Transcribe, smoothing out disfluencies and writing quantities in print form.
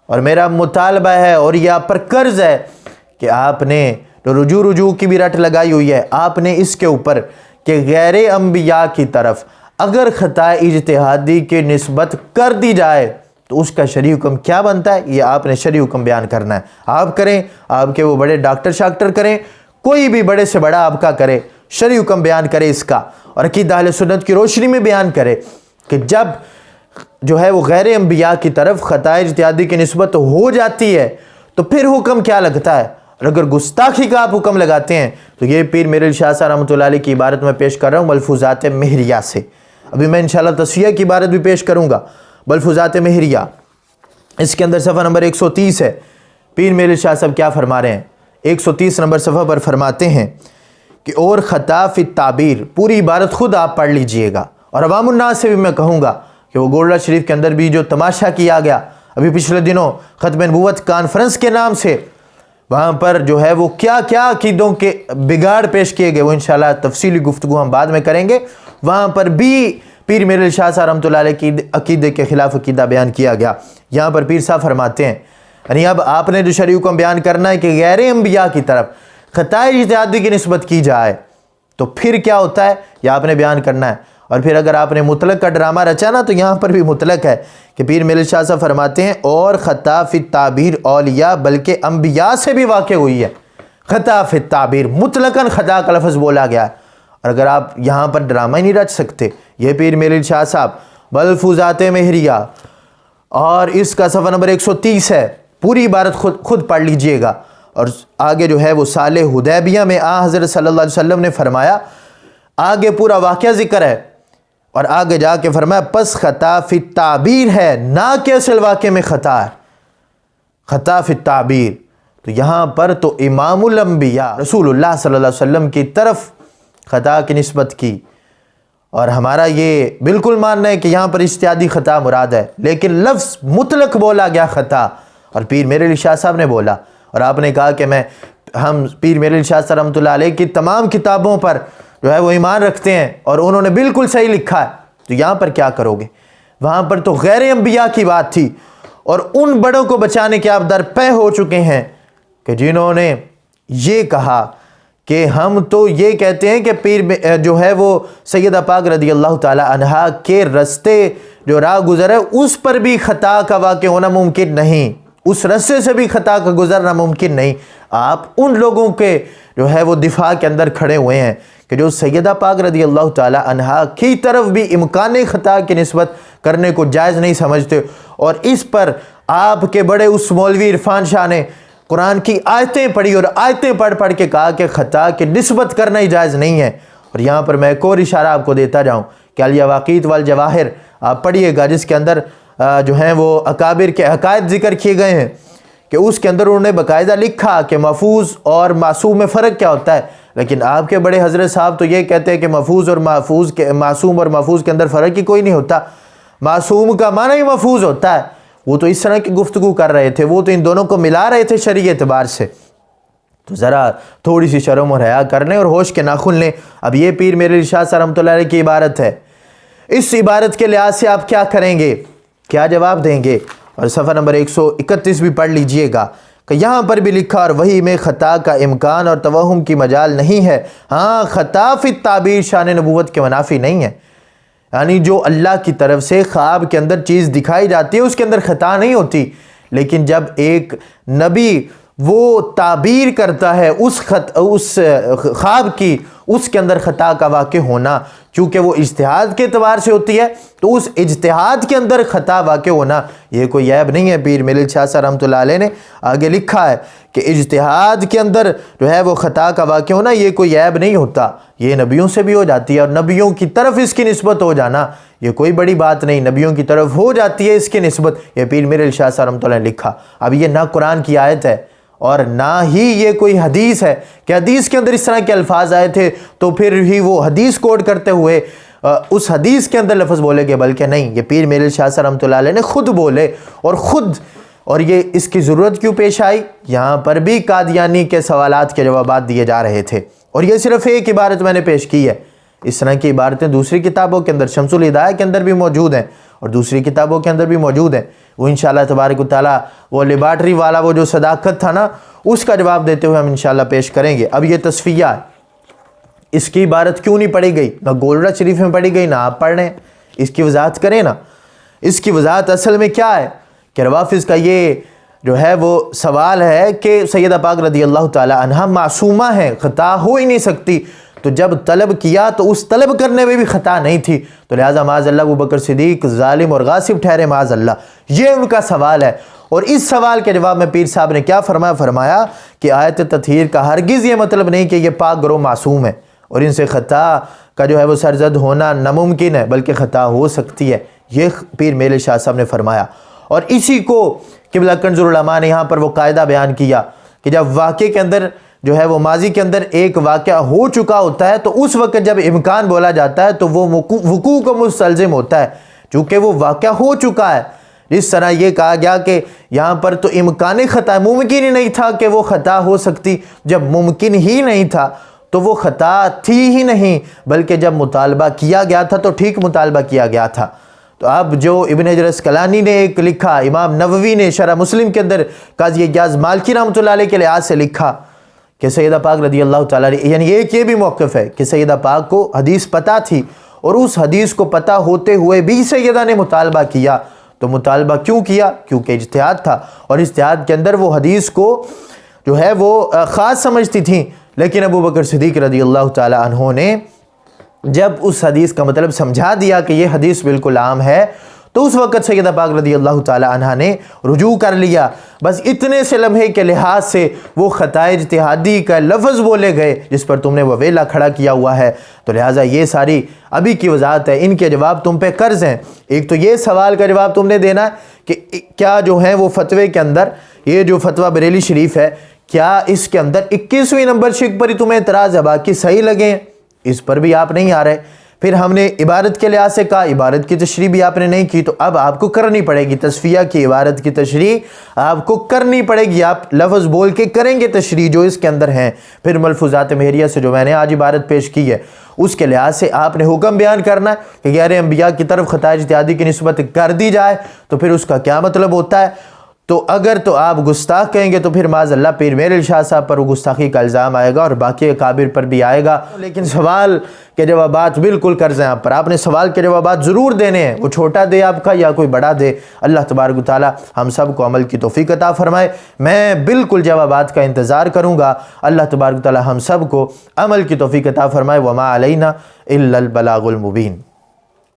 اور میرا مطالبہ ہے اور یہ آپ پر قرض ہے کہ آپ نے رجوع کی بھی رٹ لگائی ہوئی ہے، آپ نے اس کے اوپر کہ غیر انبیاء کی طرف اگر خطا اجتہادی کی نسبت کر دی جائے تو اس کا شرعی حکم کیا بنتا ہے، یہ آپ نے شرعی حکم بیان کرنا ہے۔ آپ کریں، آپ کے وہ بڑے ڈاکٹر شاکٹر کریں، کوئی بھی بڑے سے بڑا آپ کا کرے، شرعی حکم بیان کرے اس کا، اور عقیدہ اہل سنت کی روشنی میں بیان کرے کہ جب جو ہے وہ غیر انبیاء کی طرف خطا اجتہادی کی نسبت ہو جاتی ہے تو پھر حکم کیا لگتا ہے۔ اور اگر گستاخی کا آپ حکم لگاتے ہیں تو یہ پیر میرے شاہ صاحب رحمۃ اللہ علیہ کی عبارت میں پیش کر رہا ہوں ملفوظات مہریہ سے۔ ابھی میں انشاءاللہ تصفیہ کی عبارت بھی پیش کروں گا، ملفوظات مہریہ، اس کے اندر صفحہ نمبر 130 ہے۔ پیر میرے شاہ صاحب کیا فرما رہے ہیں، 130 نمبر صفحہ پر فرماتے ہیں کہ اور خطا فی التعبیر، پوری عبارت خود آپ پڑھ لیجئے گا، اور عوام الناس سے بھی میں کہوں گا کہ وہ گولڈا شریف کے اندر بھی جو تماشا کیا گیا ابھی پچھلے دنوں ختم نبوت کانفرنس کے نام سے، وہاں پر جو ہے وہ کیا کیا عقیدوں کے بگاڑ پیش کیے گئے، وہ انشاءاللہ تفصیلی گفتگو ہم بعد میں کریں گے۔ وہاں پر بھی پیر میرے شاہ صاحب رحمۃ اللہ علیہ کی عقیدے کے خلاف عقیدہ بیان کیا گیا۔ یہاں پر پیر صاحب فرماتے ہیں یعنی اب آپ نے جو شرعی حکم بیان کرنا ہے کہ غیر انبیاء کی طرف خطا اجتہادی کی نسبت کی جائے تو پھر کیا ہوتا ہے، یہ آپ نے بیان کرنا ہے۔ اور پھر اگر آپ نے مطلق کا ڈرامہ رچا نا تو یہاں پر بھی مطلق ہے کہ پیر میرے شاہ صاحب فرماتے ہیں اور خطا فی التعبیر اولیاء بلکہ انبیاء سے بھی واقع ہوئی ہے۔ خطا فی التعبیر مطلقاً خطا کا لفظ بولا گیا ہے، اور اگر آپ یہاں پر ڈرامہ ہی نہیں رچ سکتے، یہ پیر میرے شاہ صاحب ملفوظات مہریہ اور اس کا صفحہ نمبر 130 ہے، پوری عبارت خود پڑھ لیجئے گا۔ اور آگے جو ہے وہ سال حدیبیہ میں حضرت صلی اللہ علیہ وسلم نے فرمایا، آگے پورا واقعہ ذکر ہے اور آگے جا کے فرمایا پس خطا فی التعبیر ہے، نہ کہ اصل واقعے میں خطا ہے، خطا فی التعبیر۔ تو یہاں پر تو امام الانبیاء رسول اللہ صلی اللہ علیہ وسلم کی طرف خطا کی نسبت کی، اور ہمارا یہ بالکل ماننا ہے کہ یہاں پر اجتہادی خطا مراد ہے، لیکن لفظ مطلق بولا گیا خطا، اور پیر میرے علی شاہ صاحب نے بولا، اور آپ نے کہا کہ ہم پیر میرے علی شاہ صاحب رحمۃ اللہ علیہ کی تمام کتابوں پر جو ہے وہ ایمان رکھتے ہیں اور انہوں نے بالکل صحیح لکھا ہے، تو یہاں پر کیا کرو گے؟ وہاں پر تو غیر انبیاء کی بات تھی، اور ان بڑوں کو بچانے کے آپ درپے ہو چکے ہیں کہ جنہوں نے یہ کہا کہ ہم تو یہ کہتے ہیں کہ پیر جو ہے وہ سیدہ پاک رضی اللہ تعالی عنہا کے رستے جو راہ گزر ہے اس پر بھی خطا کا واقع ہونا ممکن نہیں، اس رستے سے بھی خطا کا گزرنا ممکن نہیں۔ آپ ان لوگوں کے جو ہے وہ دفاع کے اندر کھڑے ہوئے ہیں کہ جو سیدہ پاک رضی اللہ تعالی عنہا کی طرف بھی امکان خطا کی نسبت کرنے کو جائز نہیں سمجھتے، اور اس پر آپ کے بڑے اس مولوی عرفان شاہ نے قرآن کی آیتیں پڑھی اور آیتیں پڑھ کے کہا کہ خطا کی نسبت کرنا ہی جائز نہیں ہے۔ اور یہاں پر میں ایک اور اشارہ آپ کو دیتا جاؤں کہ الیواقیت والجواہر آپ پڑھیے گا، جس کے اندر جو ہیں وہ اکابر کے عقائد ذکر کیے گئے ہیں، کہ اس کے اندر انہوں نے باقاعدہ لکھا کہ محفوظ اور معصوم میں فرق کیا ہوتا ہے، لیکن آپ کے بڑے حضرت صاحب تو یہ کہتے ہیں کہ محفوظ اور معصوم اور محفوظ کے اندر فرق ہی کوئی نہیں ہوتا، معصوم کا معنی ہی محفوظ ہوتا ہے۔ وہ تو اس طرح کی گفتگو کر رہے تھے، وہ تو ان دونوں کو ملا رہے تھے شرعی اعتبار سے۔ تو ذرا تھوڑی سی شرم و حیا کر لیں اور ہوش کے ناخن لیں۔ اب یہ پیر میرے شاہ صاحب رحمۃ اللہ علیہ کی عبارت ہے، اس عبارت کے لحاظ سے آپ کیا کریں گے، کیا جواب دیں گے؟ اور صفحہ نمبر 131 بھی پڑھ لیجئے گا کہ یہاں پر بھی لکھا اور وہی میں خطا کا امکان اور توہم کی مجال نہیں ہے، ہاں خطا فی التعبیر شان نبوت کے منافی نہیں ہے، یعنی جو اللہ کی طرف سے خواب کے اندر چیز دکھائی جاتی ہے اس کے اندر خطا نہیں ہوتی، لیکن جب ایک نبی وہ تعبیر کرتا ہے اس خواب کی، اس کے اندر خطا کا واقع ہونا چونکہ وہ اجتہاد کے اعتبار سے ہوتی ہے، تو اس اجتہاد کے اندر خطا واقع ہونا یہ کوئی عیب نہیں ہے۔ پیر میرے شاہ صاحب رحمۃ اللہ علیہ نے آگے لکھا ہے کہ اجتہاد کے اندر جو ہے وہ خطا کا واقع ہونا یہ کوئی عیب نہیں ہوتا، یہ نبیوں سے بھی ہو جاتی ہے، اور نبیوں کی طرف اس کی نسبت ہو جانا یہ کوئی بڑی بات نہیں، نبیوں کی طرف ہو جاتی ہے اس کی نسبت، یہ پیر میرے شاہ صاحب رحمۃ اللہ نے لکھا۔ اب یہ نہ قرآن کی آیت ہے اور نہ ہی یہ کوئی حدیث ہے کہ حدیث کے اندر اس طرح کے الفاظ آئے تھے تو پھر ہی وہ حدیث کوٹ کرتے ہوئے اس حدیث کے اندر لفظ بولے گے، بلکہ نہیں، یہ پیر میرے شاہ صاحب رحمۃ اللہ علیہ نے خود بولے اور یہ اس کی ضرورت کیوں پیش آئی؟ یہاں پر بھی قادیانی کے سوالات کے جوابات دیے جا رہے تھے، اور یہ صرف ایک عبارت میں نے پیش کی ہے، اس طرح کی عبارتیں دوسری کتابوں کے اندر شمس الہدایہ کے اندر بھی موجود ہیں، اور دوسری کتابوں کے اندر بھی موجود ہیں۔ وہ انشاءاللہ تبارک و تعالیٰ وہ لیبارٹری والا وہ جو صداقت تھا نا، اس کا جواب دیتے ہوئے ہم انشاءاللہ پیش کریں گے۔ اب یہ تصفیہ ہے، اس کی عبارت کیوں نہیں پڑھی گئی؟ نہ گولڑا شریف میں پڑھی گئی، نہ آپ پڑھ رہے ہیں، اس کی وضاحت کریں نا۔ اس کی وضاحت اصل میں کیا ہے کہ روافظ کا یہ جو ہے وہ سوال ہے کہ سیدہ پاک رضی اللہ تعالی عنہا معصومہ ہیں، خطا ہو ہی نہیں سکتی، تو جب طلب کیا تو اس طلب کرنے میں بھی خطا نہیں تھی، تو لہٰذا معاذ اللہ ابوبکر صدیق ظالم اور غاصب ٹھہرے معاذ اللہ۔ یہ ان کا سوال ہے، اور اس سوال کے جواب میں پیر صاحب نے کیا فرمایا کہ آیت تطہیر کا ہرگز یہ مطلب نہیں کہ یہ پاک گروہ معصوم ہے اور ان سے خطا کا جو ہے وہ سرزد ہونا ناممکن ہے، بلکہ خطا ہو سکتی ہے، یہ پیر میل شاہ صاحب نے فرمایا۔ اور اسی کو قبلہ کنز العلماء نے یہاں پر وہ قاعدہ بیان کیا کہ جب واقعے کے اندر جو ہے وہ ماضی کے اندر ایک واقعہ ہو چکا ہوتا ہے تو اس وقت جب امکان بولا جاتا ہے تو وہ وقوع کو مستلزم ہوتا ہے، چونکہ وہ واقعہ ہو چکا ہے۔ جس طرح یہ کہا گیا کہ یہاں پر تو امکان خطا، ممکن ہی نہیں تھا کہ وہ خطا ہو سکتی، جب ممکن ہی نہیں تھا تو وہ خطا تھی ہی نہیں، بلکہ جب مطالبہ کیا گیا تھا تو ٹھیک مطالبہ کیا گیا تھا۔ تو اب جو ابن حجر اسقلانی نے ایک لکھا، امام نووی نے شرح مسلم کے اندر قاضی اعجاز مالکی رحمۃ اللہ علیہ کے لحاظ سے لکھا کہ سیدہ پاک رضی اللہ تعالیٰ عنہ، یعنی ایک یہ بھی موقف ہے کہ سیدہ پاک کو حدیث پتہ تھی اور اس حدیث کو پتہ ہوتے ہوئے بھی سیدہ نے مطالبہ کیا، تو مطالبہ کیوں کیا؟ کیونکہ اجتہاد تھا، اور اجتہاد کے اندر وہ حدیث کو جو ہے وہ خاص سمجھتی تھیں، لیکن ابوبکر صدیق رضی اللہ تعالیٰ عنہ نے جب اس حدیث کا مطلب سمجھا دیا کہ یہ حدیث بالکل عام ہے، تو اس وقت سیدہ پاک رضی اللہ تعالی عنہ نے رجوع کر لیا۔ بس اتنے سے لمحے کے لحاظ سے وہ خطا اجتہادی کا لفظ بولے گئے جس پر تم نے وویلا کھڑا کیا ہوا ہے، تو لہٰذا یہ ساری ابھی کی وضاحت ہے، ان کے جواب تم پہ قرض ہیں۔ ایک تو یہ سوال کا جواب تم نے دینا ہے کہ کیا جو ہے وہ فتوے کے اندر یہ جو فتویٰ بریلی شریف ہے، کیا اس کے اندر 21ویں نمبر شک پر ہی تمہیں اعتراض ہے، باقی صحیح لگیں؟ اس پر بھی آپ نہیں آ رہے۔ پھر ہم نے عبارت کے لحاظ سے کہا، عبارت کی تشریح بھی آپ نے نہیں کی، تو اب آپ کو کرنی پڑے گی تصفیہ کی عبارت کی تشریح، آپ کو کرنی پڑے گی، آپ لفظ بول کے کریں گے تشریح جو اس کے اندر ہیں۔ پھر ملفوظات مہریہ سے جو میں نے آج عبارت پیش کی ہے اس کے لحاظ سے آپ نے حکم بیان کرنا ہے کہ غیر انبیاء کی طرف خطا اجتہادی کی نسبت کر دی جائے، تو پھر اس کا کیا مطلب ہوتا ہے؟ تو اگر تو آپ گستاخ کہیں گے تو پھر معاذ اللہ پیر میرل شاہ صاحب پر وہ گستاخی کا الزام آئے گا اور باقی اکابر پر بھی آئے گا۔ لیکن سوال کے جوابات بالکل قرض ہیں آپ پر، آپ نے سوال کے جوابات ضرور دینے ہیں، وہ چھوٹا دے آپ کا یا کوئی بڑا دے۔ اللہ تبارک و تعالی ہم سب کو عمل کی توفیق عطا فرمائے۔ میں بالکل جوابات کا انتظار کروں گا۔ اللہ تبارک و تعالی ہم سب کو عمل کی توفیق عطا فرمائے۔ وما علینا الا البلاغ المبین۔